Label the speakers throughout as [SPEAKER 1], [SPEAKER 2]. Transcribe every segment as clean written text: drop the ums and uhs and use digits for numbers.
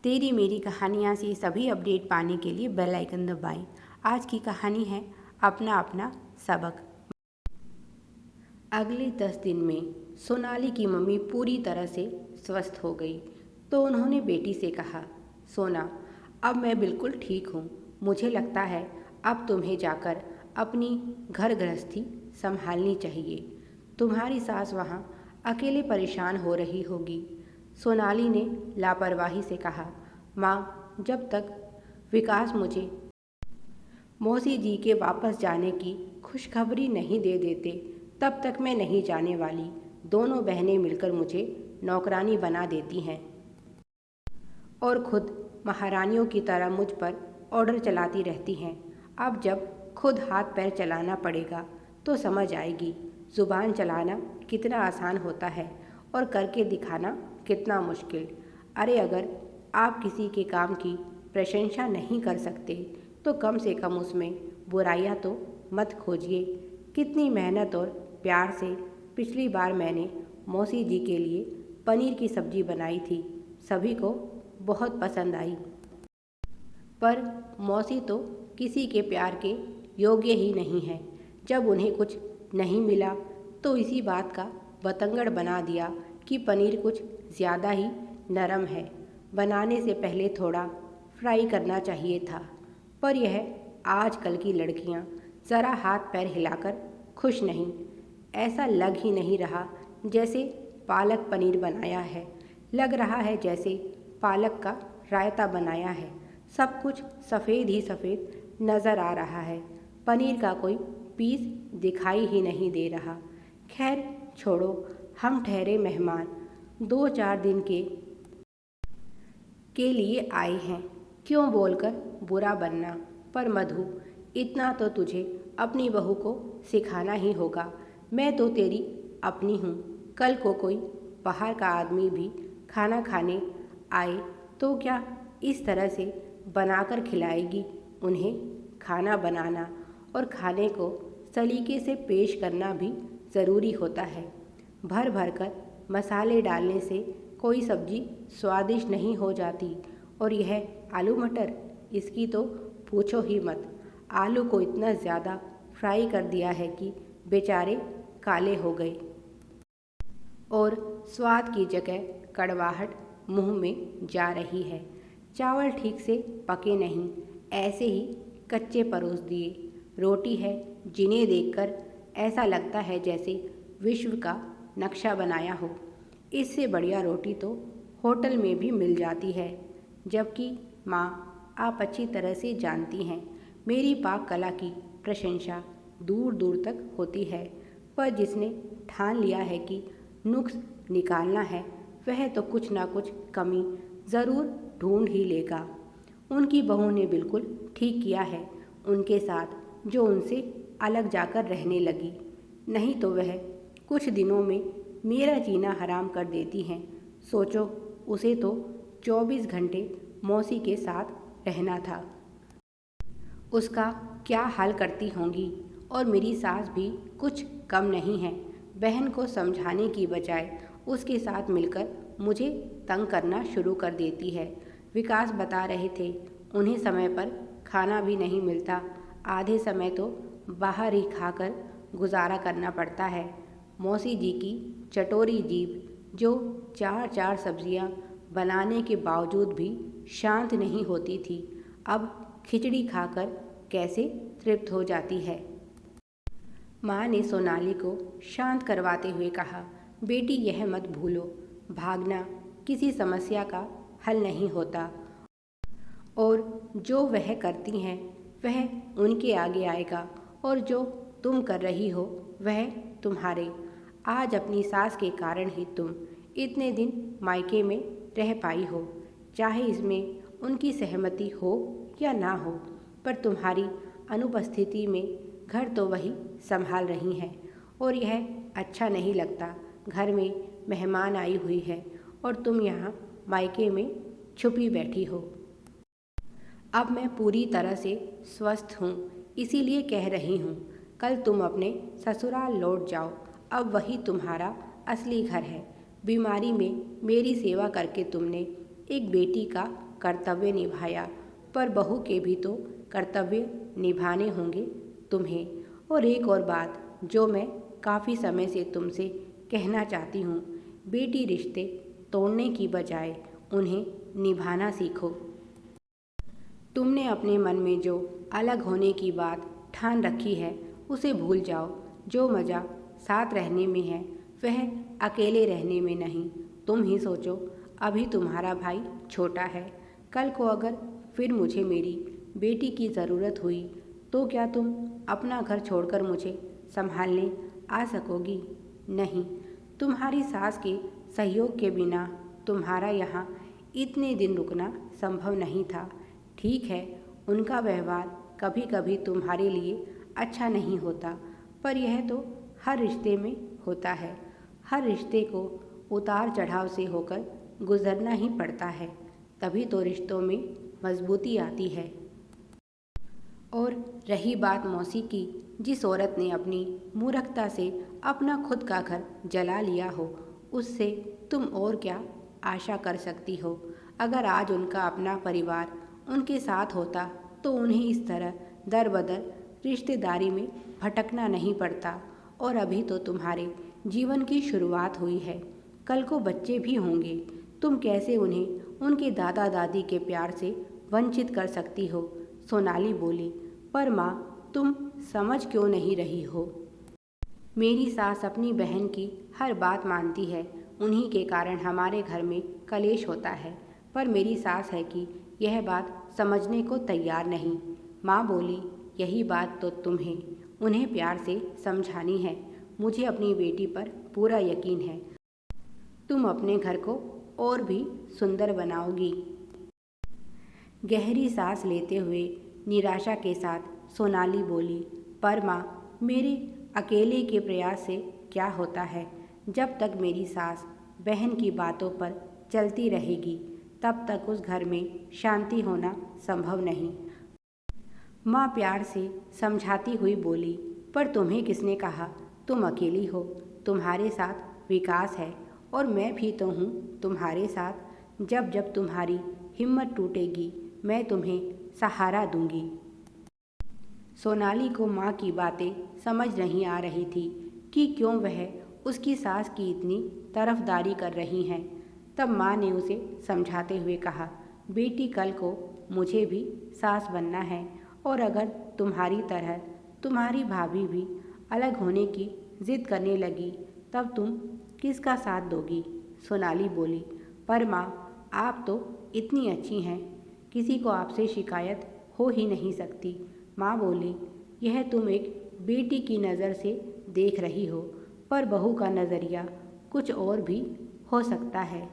[SPEAKER 1] तेरी मेरी कहानियाँ से सभी अपडेट पाने के लिए बेल आइकन दबाएं। आज की कहानी है अपना अपना सबक। अगले 10 दिन में सोनाली की मम्मी पूरी तरह से स्वस्थ हो गई तो उन्होंने बेटी से कहा, सोना, अब मैं बिल्कुल ठीक हूँ। मुझे लगता है अब तुम्हें जाकर अपनी घर गृहस्थी संभालनी चाहिए। तुम्हारी सास वहाँ अकेले परेशान हो रही होगी। सोनाली ने लापरवाही से कहा, माँ, जब तक विकास मुझे मौसी जी के वापस जाने की खुशखबरी नहीं दे देते तब तक मैं नहीं जाने वाली। दोनों बहनें मिलकर मुझे नौकरानी बना देती हैं और खुद महारानियों की तरह मुझ पर ऑर्डर चलाती रहती हैं। अब जब खुद हाथ पैर चलाना पड़ेगा तो समझ आएगी ज़ुबान चलाना कितना आसान होता है और करके दिखाना कितना मुश्किल। अरे, अगर आप किसी के काम की प्रशंसा नहीं कर सकते तो कम से कम उसमें बुराइयां तो मत खोजिए। कितनी मेहनत और प्यार से पिछली बार मैंने मौसी जी के लिए पनीर की सब्जी बनाई थी, सभी को बहुत पसंद आई। पर मौसी तो किसी के प्यार के योग्य ही नहीं है। जब उन्हें कुछ नहीं मिला तो इसी बात का बतंगड़ बना दिया कि पनीर कुछ ज़्यादा ही नरम है, बनाने से पहले थोड़ा फ्राई करना चाहिए था। पर यह आजकल की लड़कियां ज़रा हाथ पैर हिलाकर खुश नहीं। ऐसा लग ही नहीं रहा जैसे पालक पनीर बनाया है, लग रहा है जैसे पालक का रायता बनाया है। सब कुछ सफ़ेद ही सफ़ेद नज़र आ रहा है, पनीर का कोई पीस दिखाई ही नहीं दे रहा। खैर छोड़ो, हम ठहरे मेहमान 2-4 दिन के लिए आए हैं, क्यों बोलकर बुरा बनना। पर मधु, इतना तो तुझे अपनी बहू को सिखाना ही होगा। मैं तो तेरी अपनी हूँ। कल को कोई बाहर का आदमी भी खाना खाने आए तो क्या इस तरह से बनाकर खिलाएगी उन्हें? खाना बनाना और खाने को सलीके से पेश करना भी ज़रूरी होता है। भर भर कर मसाले डालने से कोई सब्जी स्वादिष्ट नहीं हो जाती। और यह आलू मटर, इसकी तो पूछो ही मत। आलू को इतना ज़्यादा फ्राई कर दिया है कि बेचारे काले हो गए और स्वाद की जगह कड़वाहट मुंह में जा रही है। चावल ठीक से पके नहीं, ऐसे ही कच्चे परोस दिए। रोटी है जिन्हें देखकर ऐसा लगता है जैसे विश्व का नक्शा बनाया हो। इससे बढ़िया रोटी तो होटल में भी मिल जाती है। जबकि माँ, आप अच्छी तरह से जानती हैं मेरी पाक कला की प्रशंसा दूर दूर तक होती है। पर जिसने ठान लिया है कि नुक्स निकालना है वह तो कुछ ना कुछ कमी ज़रूर ढूंढ ही लेगा। उनकी बहू ने बिल्कुल ठीक किया है उनके साथ जो उनसे अलग जाकर रहने लगी, नहीं तो वह कुछ दिनों में मेरा जीना हराम कर देती हैं। सोचो, उसे तो 24 घंटे मौसी के साथ रहना था। उसका क्या हाल करती होंगी। और मेरी सास भी कुछ कम नहीं है, बहन को समझाने की बजाय उसके साथ मिलकर मुझे तंग करना शुरू कर देती है। विकास बता रहे थे उन्हें समय पर खाना भी नहीं मिलता, आधे समय तो बाहर ही खाकर गुजारा करना पड़ता है। मौसी जी की चटोरी जीभ जो 4-4 सब्जियां बनाने के बावजूद भी शांत नहीं होती थी, अब खिचड़ी खाकर कैसे तृप्त हो जाती है। माँ ने सोनाली को शांत करवाते हुए कहा, बेटी, यह मत भूलो, भागना किसी समस्या का हल नहीं होता और जो वह करती हैं वह उनके आगे आएगा और जो तुम कर रही हो वह तुम्हारे। आज अपनी सास के कारण ही तुम इतने दिन मायके में रह पाई हो, चाहे इसमें उनकी सहमति हो या ना हो। पर तुम्हारी अनुपस्थिति में घर तो वही संभाल रही हैं और यह अच्छा नहीं लगता। घर में मेहमान आई हुई है और तुम यहाँ मायके में छुपी बैठी हो। अब मैं पूरी तरह से स्वस्थ हूँ, इसीलिए कह रही हूँ, कल तुम अपने ससुराल लौट जाओ। अब वही तुम्हारा असली घर है। बीमारी में मेरी सेवा करके तुमने एक बेटी का कर्तव्य निभाया, पर बहू के भी तो कर्तव्य निभाने होंगे तुम्हें। और एक और बात जो मैं काफ़ी समय से तुमसे कहना चाहती हूँ, बेटी रिश्ते तोड़ने की बजाय उन्हें निभाना सीखो। तुमने अपने मन में जो अलग होने की बात ठान रखी है उसे भूल जाओ। जो मज़ा साथ रहने में है वह अकेले रहने में नहीं। तुम ही सोचो, अभी तुम्हारा भाई छोटा है, कल को अगर फिर मुझे मेरी बेटी की ज़रूरत हुई तो क्या तुम अपना घर छोड़कर मुझे संभालने आ सकोगी? नहीं, तुम्हारी सास के सहयोग के बिना तुम्हारा यहाँ इतने दिन रुकना संभव नहीं था। ठीक है, उनका व्यवहार कभी कभी तुम्हारे लिए अच्छा नहीं होता, पर यह तो हर रिश्ते में होता है। हर रिश्ते को उतार चढ़ाव से होकर गुजरना ही पड़ता है, तभी तो रिश्तों में मजबूती आती है। और रही बात मौसी की, जिस औरत ने अपनी मूर्खता से अपना खुद का घर जला लिया हो, उससे तुम और क्या आशा कर सकती हो? अगर आज उनका अपना परिवार उनके साथ होता तो उन्हें इस तरह दर बदर रिश्तेदारी में भटकना नहीं पड़ता। और अभी तो तुम्हारे जीवन की शुरुआत हुई है, कल को बच्चे भी होंगे। तुम कैसे उन्हें उनके दादा दादी के प्यार से वंचित कर सकती हो? सोनाली बोली। पर माँ, तुम समझ क्यों नहीं रही हो? मेरी सास अपनी बहन की हर बात मानती है, उन्हीं के कारण हमारे घर में कलेश होता है। पर मेरी सास है कि यह बात समझने को तैयार नहीं। माँ बोली, यही बात तो तुम्हें उन्हें प्यार से समझानी है। मुझे अपनी बेटी पर पूरा यकीन है, तुम अपने घर को और भी सुंदर बनाओगी। गहरी सांस लेते हुए निराशा के साथ सोनाली बोली, पर माँ, मेरे अकेले के प्रयास से क्या होता है? जब तक मेरी सास बहन की बातों पर चलती रहेगी तब तक उस घर में शांति होना संभव नहीं। माँ प्यार से समझाती हुई बोली, पर तुम्हें किसने कहा तुम अकेली हो? तुम्हारे साथ विकास है और मैं भी तो हूँ तुम्हारे साथ। जब जब तुम्हारी हिम्मत टूटेगी मैं तुम्हें सहारा दूंगी। सोनाली को माँ की बातें समझ नहीं आ रही थी कि क्यों वह उसकी सास की इतनी तरफदारी कर रही हैं। तब माँ ने उसे समझाते हुए कहा, बेटी, कल को मुझे भी सास बनना है, और अगर तुम्हारी तरह तुम्हारी भाभी भी अलग होने की जिद करने लगी तब तुम किसका साथ दोगी? सोनाली बोली, पर माँ, आप तो इतनी अच्छी हैं, किसी को आपसे शिकायत हो ही नहीं सकती। माँ बोली, यह तुम एक बेटी की नज़र से देख रही हो, पर बहू का नज़रिया कुछ और भी हो सकता है।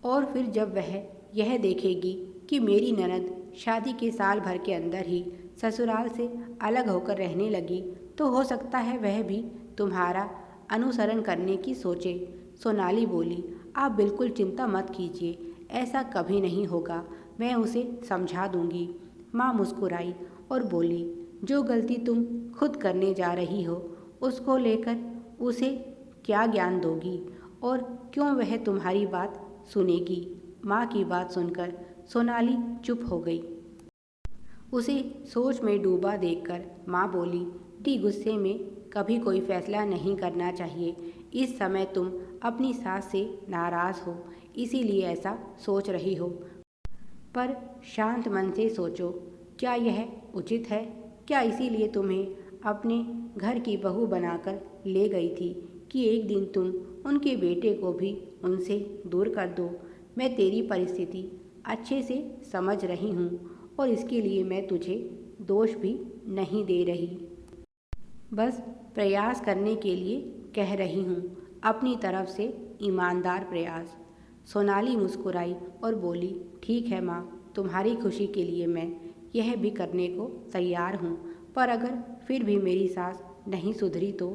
[SPEAKER 1] और फिर जब वह यह देखेगी कि मेरी ननद शादी के साल भर के अंदर ही ससुराल से अलग होकर रहने लगी तो हो सकता है वह भी तुम्हारा अनुसरण करने की सोचे। सोनाली बोली, आप बिल्कुल चिंता मत कीजिए, ऐसा कभी नहीं होगा, मैं उसे समझा दूंगी। माँ मुस्कुराई और बोली, जो गलती तुम खुद करने जा रही हो उसको लेकर उसे क्या ज्ञान दोगी, और क्यों वह तुम्हारी बात सुनेगी? माँ की बात सुनकर सोनाली चुप हो गई। उसे सोच में डूबा देखकर माँ बोली, दी, गुस्से में कभी कोई फैसला नहीं करना चाहिए। इस समय तुम अपनी सास से नाराज़ हो, इसीलिए ऐसा सोच रही हो, पर शांत मन से सोचो, क्या यह उचित है? क्या इसीलिए तुम्हें अपने घर की बहू बनाकर ले गई थी कि एक दिन तुम उनके बेटे को भी उनसे दूर कर दो? मैं तेरी परिस्थिति अच्छे से समझ रही हूँ और इसके लिए मैं तुझे दोष भी नहीं दे रही, बस प्रयास करने के लिए कह रही हूँ, अपनी तरफ से ईमानदार प्रयास। सोनाली मुस्कुराई और बोली, ठीक है माँ, तुम्हारी खुशी के लिए मैं यह भी करने को तैयार हूँ, पर अगर फिर भी मेरी सास नहीं सुधरी तो?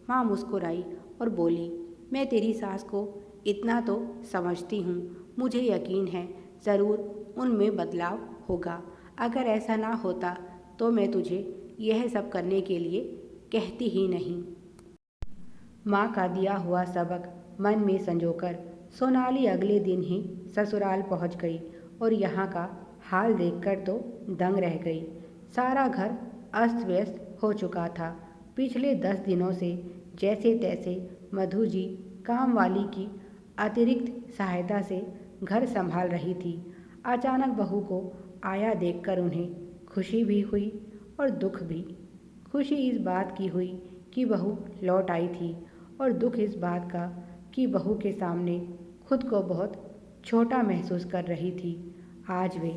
[SPEAKER 1] माँ मुस्कुराई और बोली, मैं तेरी सास को इतना तो समझती हूँ, मुझे यकीन है ज़रूर उनमें बदलाव होगा। अगर ऐसा ना होता तो मैं तुझे यह सब करने के लिए कहती ही नहीं। माँ का दिया हुआ सबक मन में संजोकर सोनाली अगले दिन ही ससुराल पहुंच गई और यहाँ का हाल देखकर तो दंग रह गई। सारा घर अस्त व्यस्त हो चुका था। पिछले 10 दिनों से जैसे तैसे मधु जी काम वाली की अतिरिक्त सहायता से घर संभाल रही थी। अचानक बहू को आया देखकर उन्हें खुशी भी हुई और दुख भी। खुशी इस बात की हुई कि बहू लौट आई थी और दुख इस बात का कि बहू के सामने खुद को बहुत छोटा महसूस कर रही थी। आज वे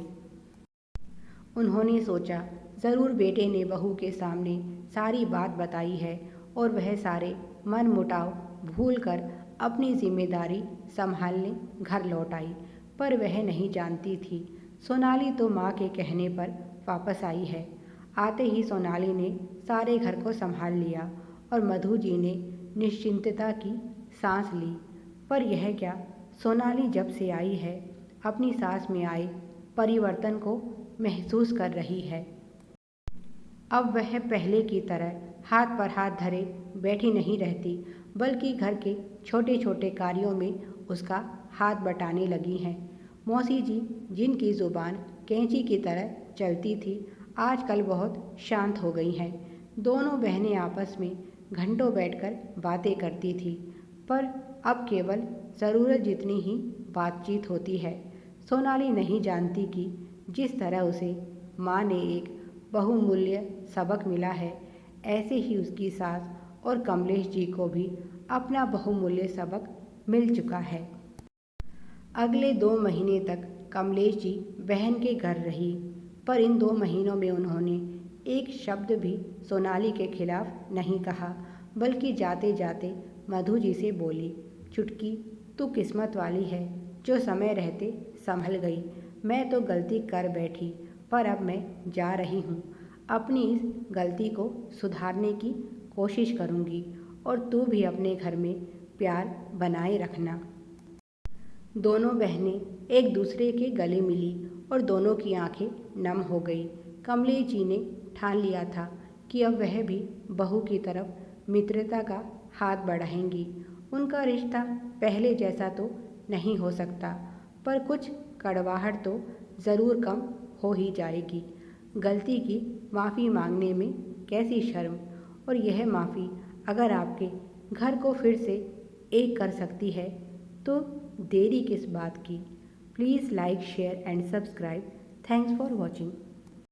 [SPEAKER 1] उन्होंने सोचा ज़रूर बेटे ने बहू के सामने सारी बात बताई है और वह सारे मन मुटाव भूल कर अपनी जिम्मेदारी संभालने घर लौट आई। पर वह नहीं जानती थी सोनाली तो माँ के कहने पर वापस आई है। आते ही सोनाली ने सारे घर को संभाल लिया और मधु जी ने निश्चिंतता की सांस ली। पर यह क्या, सोनाली जब से आई है अपनी सास में आए परिवर्तन को महसूस कर रही है। अब वह पहले की तरह हाथ पर हाथ धरे बैठी नहीं रहती, बल्कि घर के छोटे छोटे कार्यों में उसका हाथ बटाने लगी हैं। मौसी जी, जिनकी ज़ुबान कैंची की तरह चलती थी, आजकल बहुत शांत हो गई हैं। दोनों बहनें आपस में घंटों बैठकर बातें करती थी, पर अब केवल ज़रूरत जितनी ही बातचीत होती है। सोनाली नहीं जानती कि जिस तरह उसे माँ ने एक बहुमूल्य सबक मिला है, ऐसे ही उसकी सास और कमलेश जी को भी अपना बहुमूल्य सबक मिल चुका है। अगले 2 महीने तक कमलेश जी बहन के घर रही, पर इन 2 महीनों में उन्होंने एक शब्द भी सोनाली के खिलाफ नहीं कहा, बल्कि जाते जाते मधु जी से बोली, चुटकी तू किस्मत वाली है जो समय रहते संभल गई। मैं तो गलती कर बैठी, पर अब मैं जा रही हूँ। अपनी इस गलती को सुधारने की कोशिश करूँगी और तू भी अपने घर में प्यार बनाए रखना। दोनों बहनें एक दूसरे के गले मिली और दोनों की आंखें नम हो गई। कमलेश जी ने ठान लिया था कि अब वह भी बहू की तरफ मित्रता का हाथ बढ़ाएंगी। उनका रिश्ता पहले जैसा तो नहीं हो सकता, पर कुछ कड़वाहट तो ज़रूर कम हो ही जाएगी। गलती की माफ़ी मांगने में कैसी शर्म, और यह माफ़ी अगर आपके घर को फिर से एक कर सकती है तो देरी किस बात की। Please like, share and subscribe. Thanks for watching.